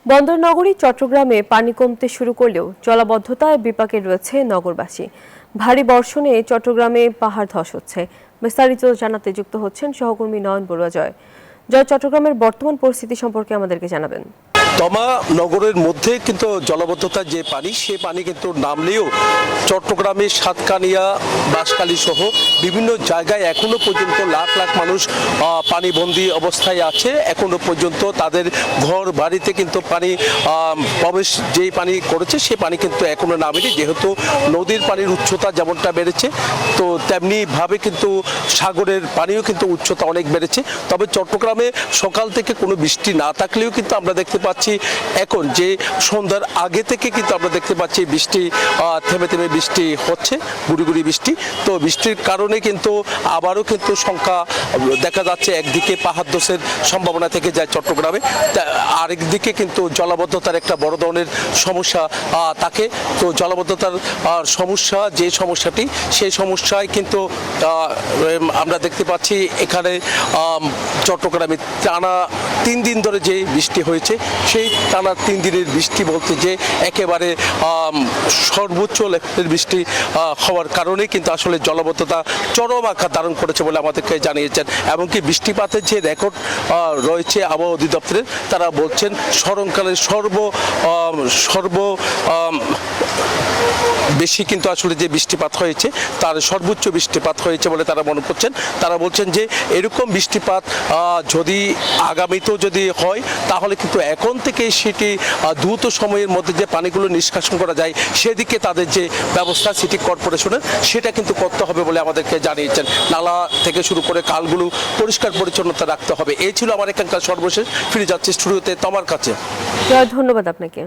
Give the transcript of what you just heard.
বন্দর নগরী চট্টগ্রামে পানি কমতে শুরু করলেও জলাবদ্ধতায় বিপাকে রয়েছে নগরবাসী। ভারী বর্ষণে চট্টগ্রামে পাহাড় ধস হচ্ছে। বিস্তারিত জানাতে যুক্ত হচ্ছেন সহকর্মী নয়ন বড়ুয়া। জয়, চট্টগ্রামের বর্তমান পরিস্থিতি সম্পর্কে আমাদেরকে জানাবেন। তমা নগরের মধ্যে কিন্তু জলাবদ্ধতার যে পানি, সে পানি কিন্তু নামলেও চট্টগ্রামের সাতকানিয়া, বাঁশখালী সহ বিভিন্ন জায়গায় এখনো পর্যন্ত লাখ লাখ মানুষ পানিবন্দী অবস্থায় আছে। এখনো পর্যন্ত তাদের ঘর বাড়িতে কিন্তু পানি প্রবেশ যেই পানি করেছে সে পানি কিন্তু এখনো নামেনি, যেহেতু নদীর পানির উচ্চতা যেমনটা বেড়েছে, তো তেমনিভাবে কিন্তু সাগরের পানিও কিন্তু উচ্চতা অনেক বেড়েছে। তবে চট্টগ্রামে সকাল থেকে কোনো বৃষ্টি না থাকলেও কিন্তু আমরা দেখতে পাচ্ছি এখন যে সন্ধ্যার আগে থেকে কিন্তু আমরা দেখতে পাচ্ছি বৃষ্টি থেমে থেমে বৃষ্টি হচ্ছে, গুড়ি গুড়ি বৃষ্টি। তো বৃষ্টির কারণে কিন্তু আবারও কিন্তু সংখ্যা দেখা যাচ্ছে, একদিকে পাহাড় ধসের সম্ভাবনা থেকে যায় চট্টগ্রামে, আরেকদিকে কিন্তু জলাবদ্ধতার একটা বড় ধরনের সমস্যা থাকে। তো জলাবদ্ধতার সমস্যা, যে সমস্যাটি, সেই সমস্যায় কিন্তু আমরা দেখতে পাচ্ছি এখানে চট্টগ্রামে টানা 3 দিন ধরে যে বৃষ্টি হয়েছে, সেই টানা 3 দিনের বৃষ্টি বলতে যে একেবারে সর্বোচ্চ লেভেলের বৃষ্টি হওয়ার কারণে কিন্তু আসলে জলাবদ্ধতা চরম আকার ধারণ করেছে বলে আমাদেরকে জানিয়েছেন। এমনকি বৃষ্টিপাতের যে রেকর্ড রয়েছে আবহাওয়া অধিদপ্তরের, তারা বলছেন স্মরণকালের সর্ব বেশি কিন্তু আসলে যে বৃষ্টিপাত হয়েছে, তার সর্বোচ্চ বৃষ্টিপাত হয়েছে বলে তারা মনে করছেন। তারা বলছেন যে এরকম বৃষ্টিপাত যদি আগামীতেও যদি হয়, তাহলে কিন্তু এখন থেকে সেটি দ্রুত সময়ের মধ্যে যে পানিগুলো নিষ্কাশন করা যায় সেদিকে তাদের যে ব্যবস্থা সিটি কর্পোরেশনের, সেটা কিন্তু করতে হবে বলে আমাদেরকে জানিয়েছেন। নালা থেকে শুরু করে খালগুলো পরিষ্কার পরিচ্ছন্নতা রাখতে হবে। এই ছিল আমার এখানকার সর্বশেষ। ফিরে যাচ্ছি স্টুডিওতে তোমার কাছে। ধন্যবাদ আপনাকে।